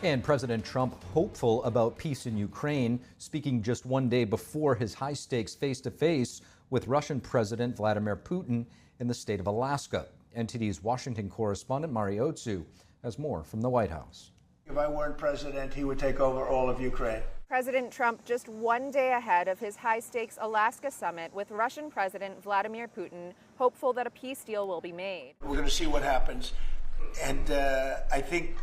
And President Trump hopeful about peace in Ukraine, speaking just one day before his high-stakes face-to-face with Russian President Vladimir Putin in the state of Alaska. NTD's Washington correspondent Mari Otsu has more from the White House. If I weren't president, he would take over all of Ukraine. President Trump just one day ahead of his high-stakes Alaska summit with Russian President Vladimir Putin, hopeful that a peace deal will be made. We're going to see what happens. And I think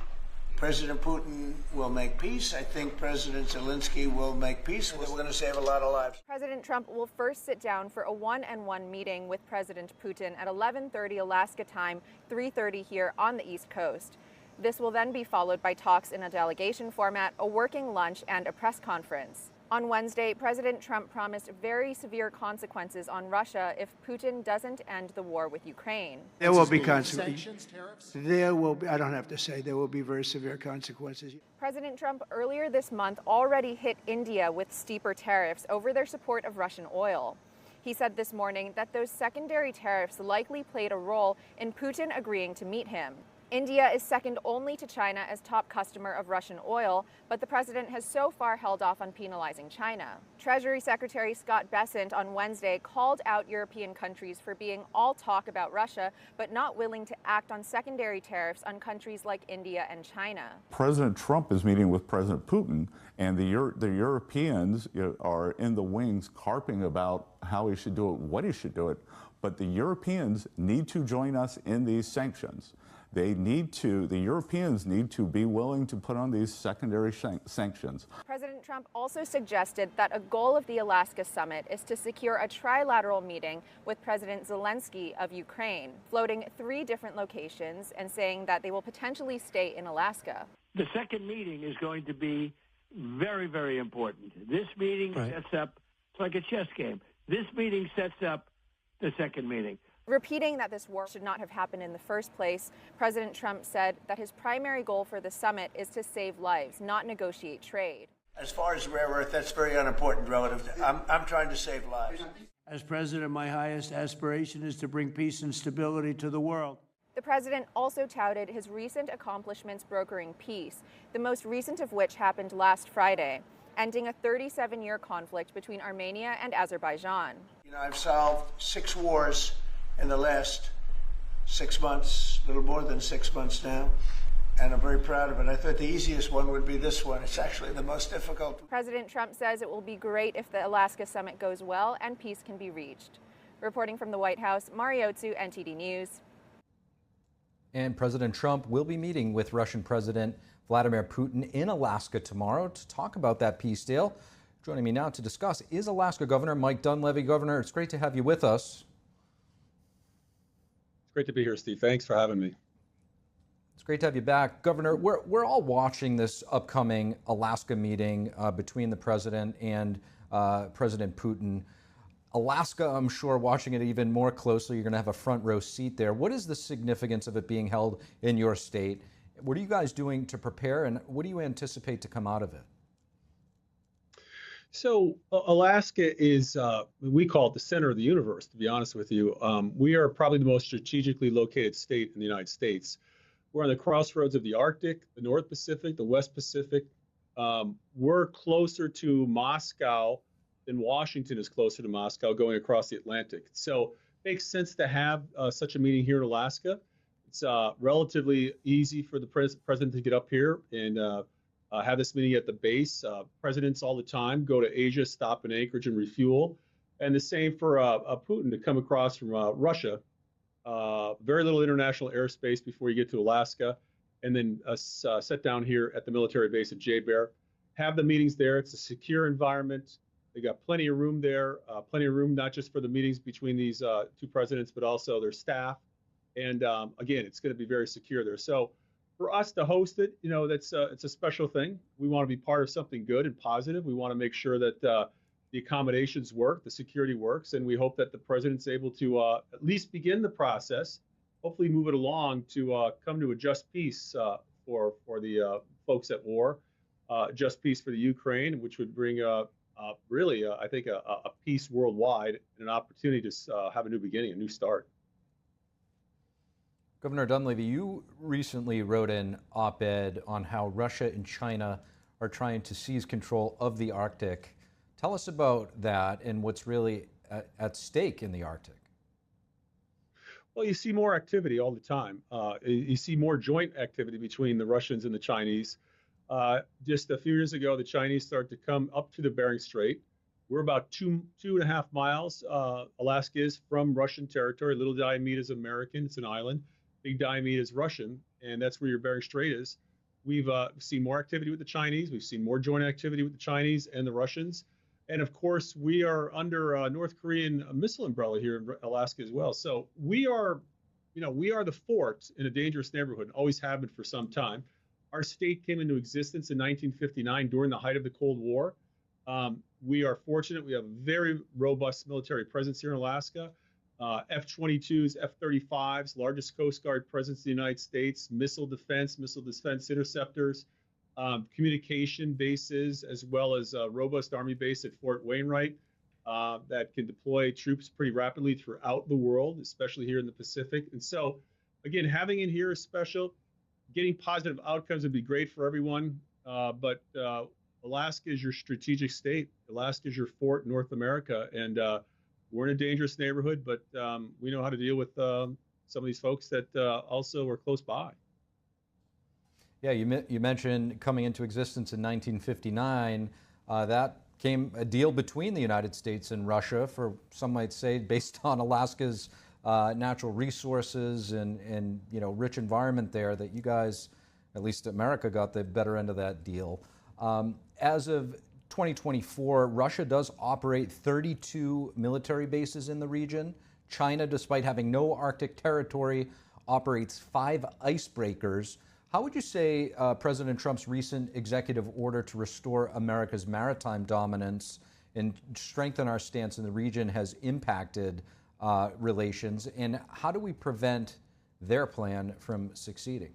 President Putin will make peace. I think President Zelensky will make peace. We're going to save a lot of lives. President Trump will first sit down for a one-on-one meeting with President Putin at 11:30 Alaska time, 3:30 here on the East Coast. This will then be followed by talks in a delegation format, a working lunch, and a press conference. On Wednesday, President Trump promised very severe consequences on Russia if Putin doesn't end the war with Ukraine. There will be consequences. There will be, I don't have to say, there will be very severe consequences. President Trump earlier this month already hit India with steeper tariffs over their support of Russian oil. He said this morning that those secondary tariffs likely played a role in Putin agreeing to meet him. India is second only to China as top customer of Russian oil, but the president has so far held off on penalizing China. Treasury Secretary Scott Bessent on Wednesday called out European countries for being all talk about Russia, but not willing to act on secondary tariffs on countries like India and China. President Trump is meeting with President Putin, and the Europeans are in the wings carping about how he should do it, what he should do it, but the Europeans need to join us in these sanctions. The Europeans need to be willing to put on these secondary sanctions. President Trump also suggested that a goal of the Alaska summit is to secure a trilateral meeting with President Zelensky of Ukraine, floating 3 different locations and saying that they will potentially stay in Alaska. The second meeting is going to be very, very important. This meeting sets up, it's like a chess game. This meeting sets up the second meeting. Repeating that this war should not have happened in the first place, President Trump said that his primary goal for the summit is to save lives, not negotiate trade. As far as rare earth, that's very unimportant relative to, I'm trying to save lives. As president, my highest aspiration is to bring peace and stability to the world. The president also touted his recent accomplishments brokering peace, the most recent of which happened last Friday, ending a 37-year conflict between Armenia and Azerbaijan. You know, I've solved 6 wars in the last 6 months, a little more than 6 months now, and I'm very proud of it. I thought the easiest one would be this one. It's actually the most difficult. President Trump says it will be great if the Alaska summit goes well and peace can be reached. Reporting from the White House, Mari Otsu, NTD News. And President Trump will be meeting with Russian President Vladimir Putin in Alaska tomorrow to talk about that peace deal. Joining me now to discuss is Alaska Governor Mike Dunleavy. Governor, it's great to have you with us. Great to be here, Steve. Thanks for having me. It's great to have you back. Governor, we're all watching this upcoming Alaska meeting between the president and President Putin. Alaska, I'm sure, watching it even more closely. You're going to have a front row seat there. What is the significance of it being held in your state? What are you guys doing to prepare, and what do you anticipate to come out of it? So Alaska is, we call it the center of the universe, to be honest with you. We are probably the most strategically located state in the United States. We're on the crossroads of the Arctic, the North Pacific, the West Pacific. We're closer to Moscow than Washington is closer to Moscow going across the Atlantic. So it makes sense to have such a meeting here in Alaska. It's relatively easy for the president to get up here and have this meeting at the base. Presidents all the time go to Asia, stop in Anchorage and refuel. And the same for Putin to come across from Russia. Very little international airspace before you get to Alaska. And then set down here at the military base at J-Bear. Have the meetings there. It's a secure environment. They got plenty of room there. Plenty of room not just for the meetings between these 2 presidents, but also their staff. And again, it's going to be very secure there. So for us to host it, you know, it's a special thing. We want to be part of something good and positive. We want to make sure that the accommodations work, the security works, and we hope that the president's able to at least begin the process, hopefully move it along to come to a just peace for the folks at war, just peace for the Ukraine, which would bring really, I think, a peace worldwide and an opportunity to have a new beginning, a new start. Governor Dunleavy, you recently wrote an op-ed on how Russia and China are trying to seize control of the Arctic. Tell us about that and what's really at stake in the Arctic. Well, you see more activity all the time. You see more joint activity between the Russians and the Chinese. Just a few years ago, the Chinese started to come up to the Bering Strait. We're about two and a half miles, Alaska is, from Russian territory. Little Diomede is American, it's an island. Big Diomede is Russian, and that's where your Bering Strait is. We've seen more activity with the Chinese. We've seen more joint activity with the Chinese and the Russians. And of course, we are under a North Korean missile umbrella here in Alaska as well. So we are the fort in a dangerous neighborhood, and always have been for some time. Our state came into existence in 1959 during the height of the Cold War. We are fortunate. We have a very robust military presence here in Alaska. F-22s, F-35s, largest Coast Guard presence in the United States, missile defense interceptors, communication bases, as well as a robust Army base at Fort Wainwright that can deploy troops pretty rapidly throughout the world, especially here in the Pacific. And so, again, having it here is special. Getting positive outcomes would be great for everyone, but Alaska is your strategic state. Alaska is your fort in North America, and we're in a dangerous neighborhood, but we know how to deal with some of these folks that also are close by. Yeah, you mentioned coming into existence in 1959. That came a deal between the United States and Russia, for some might say, based on Alaska's natural resources and rich environment there, that you guys, at least America, got the better end of that deal. As of 2024, Russia does operate 32 military bases in the region. China, despite having no Arctic territory, operates 5 icebreakers. How would you say President Trump's recent executive order to restore America's maritime dominance and strengthen our stance in the region has impacted relations? And how do we prevent their plan from succeeding?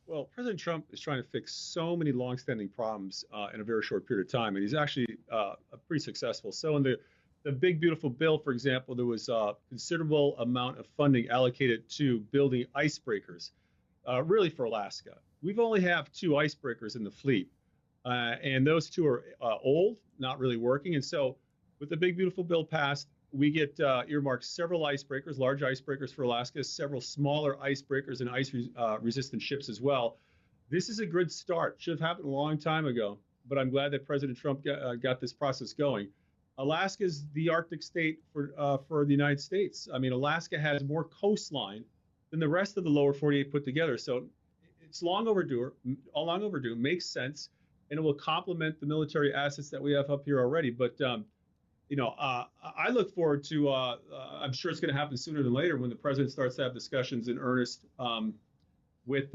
Well, President Trump is trying to fix so many longstanding problems in a very short period of time, and he's actually pretty successful. So in the big, beautiful bill, for example, there was a considerable amount of funding allocated to building icebreakers, really for Alaska. We've only have 2 icebreakers in the fleet, and those 2 are old, not really working. And so with the big, beautiful bill passed, we get earmarked several icebreakers, large icebreakers for Alaska, several smaller icebreakers and ice-resistant ships as well. This is a good start. Should have happened a long time ago, but I'm glad that President Trump got this process going. Alaska is the Arctic state for the United States. I mean, Alaska has more coastline than the rest of the lower 48 put together. So it's long overdue, makes sense, and it will complement the military assets that we have up here already. But I look forward to, I'm sure it's going to happen sooner than later when the president starts to have discussions in earnest with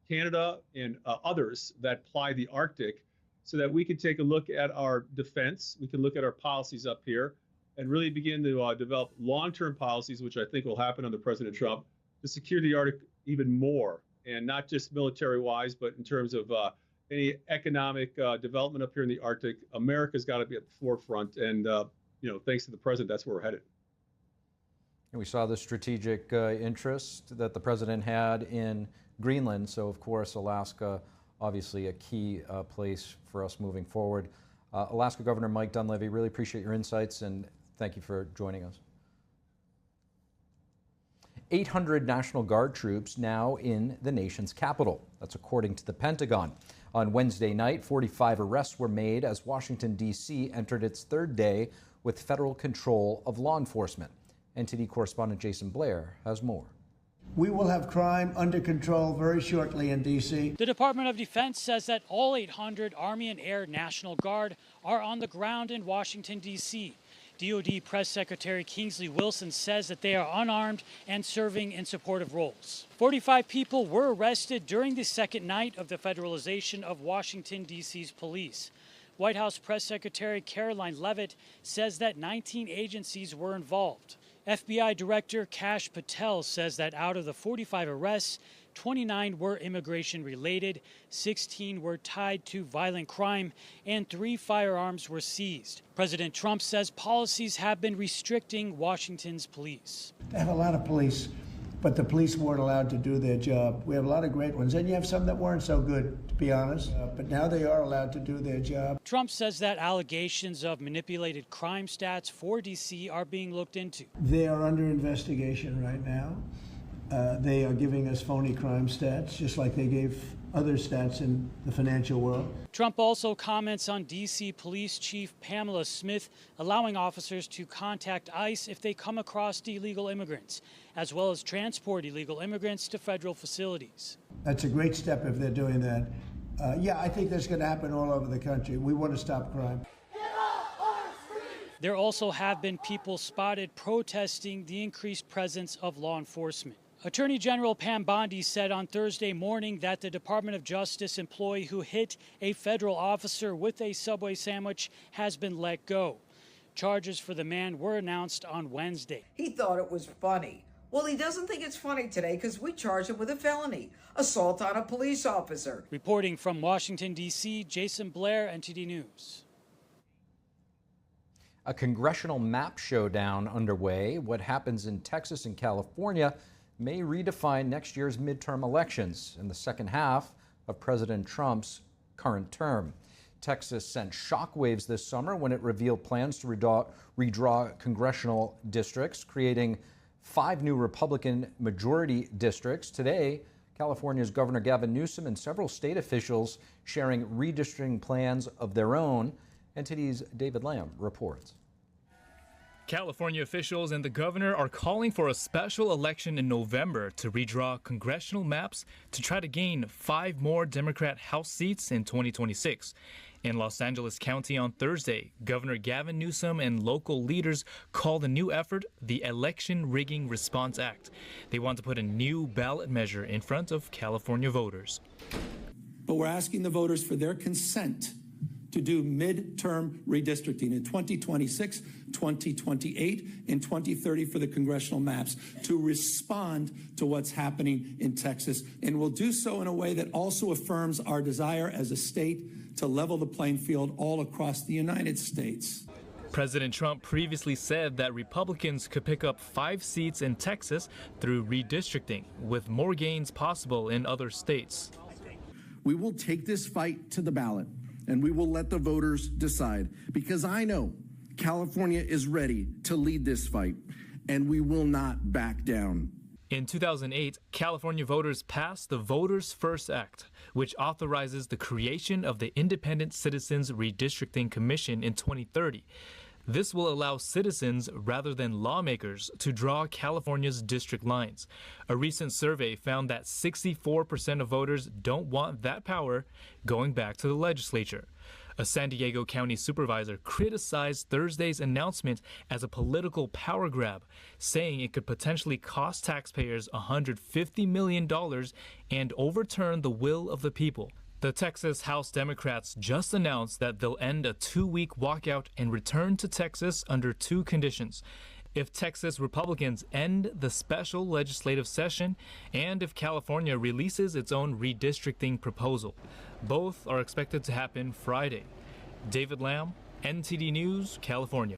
Canada and others that ply the Arctic, so that we can take a look at our defense, we can look at our policies up here, and really begin to develop long-term policies, which I think will happen under President Trump, to secure the Arctic even more, and not just military-wise, but in terms of any economic development up here in the Arctic. America's got to be at the forefront, and thanks to the president, that's where we're headed. And we saw the strategic interest that the president had in Greenland, so of course Alaska, obviously a key place for us moving forward. Alaska Governor Mike Dunleavy, really appreciate your insights, and thank you for joining us. 800 National Guard troops now in the nation's capital. That's according to the Pentagon. On Wednesday night, 45 arrests were made as Washington, D.C. entered its 3rd day with federal control of law enforcement. NTD correspondent Jason Blair has more. We will have crime under control very shortly in D.C. The Department of Defense says that all 800 Army and Air National Guard are on the ground in Washington, D.C. DoD Press Secretary Kingsley Wilson says that they are unarmed and serving in supportive roles. 45 people were arrested during the 2nd night of the federalization of Washington, D.C.'s police. White House Press Secretary Caroline Leavitt says that 19 agencies were involved. FBI Director Kash Patel says that out of the 45 arrests, 29 were immigration-related, 16 were tied to violent crime, and 3 firearms were seized. President Trump says policies have been restricting Washington's police. They have a lot of police but the police weren't allowed to do their job. We have a lot of great ones, and you have some that weren't so good, to be honest, but now they are allowed to do their job. Trump says that allegations of manipulated crime stats for D.C. are being looked into. They are under investigation right now. They are giving us phony crime stats, just like they gave other stats in the financial world. Trump also comments on D.C. Police Chief Pamela Smith allowing officers to contact ICE if they come across illegal immigrants, as well as transport illegal immigrants to federal facilities. That's a great step if they're doing that. Yeah, I think that's going to happen all over the country. We want to stop crime. There also have been people spotted protesting the increased presence of law enforcement. Attorney General Pam Bondi said on Thursday morning that the Department of Justice employee who hit a federal officer with a Subway sandwich has been let go. Charges for the man were announced on Wednesday. He thought it was funny. Well, he doesn't think it's funny today because we charged him with a felony, assault on a police officer. Reporting from Washington, D.C., Jason Blair, NTD News. A congressional map showdown underway. What happens in Texas and California may redefine next year's midterm elections in the second half of President Trump's current term. Texas sent shockwaves this summer when it revealed plans to redraw congressional districts, creating 5 new Republican majority districts. Today, California's Governor Gavin Newsom and several state officials sharing redistricting plans of their own. NTD's David Lamb reports. California officials and the governor are calling for a special election in November to redraw congressional maps to try to gain 5 more Democrat House seats in 2026. In Los Angeles County on Thursday, Governor Gavin Newsom and local leaders called the new effort the Election Rigging Response Act. They want to put a new ballot measure in front of California voters. But we're asking the voters for their consent to do midterm redistricting in 2026, 2028, and 2030 for the congressional maps to respond to what's happening in Texas. And we'll do so in a way that also affirms our desire as a state to level the playing field all across the United States. President Trump previously said that Republicans could pick up 5 seats in Texas through redistricting, with more gains possible in other states. We will take this fight to the ballot, and we will let the voters decide, because I know California is ready to lead this fight, and we will not back down. In 2008, California voters passed the Voters First Act, which authorizes the creation of the Independent Citizens Redistricting Commission in 2030. This will allow citizens rather than lawmakers to draw California's district lines. A recent survey found that 64% of voters don't want that power going back to the legislature. A San Diego County supervisor criticized Thursday's announcement as a political power grab, saying it could potentially cost taxpayers $150 million and overturn the will of the people. The Texas House Democrats just announced that they'll end a 2-week walkout and return to Texas under 2 conditions. If Texas Republicans end the special legislative session, and if California releases its own redistricting proposal. Both are expected to happen Friday. David Lamb, NTD News, California.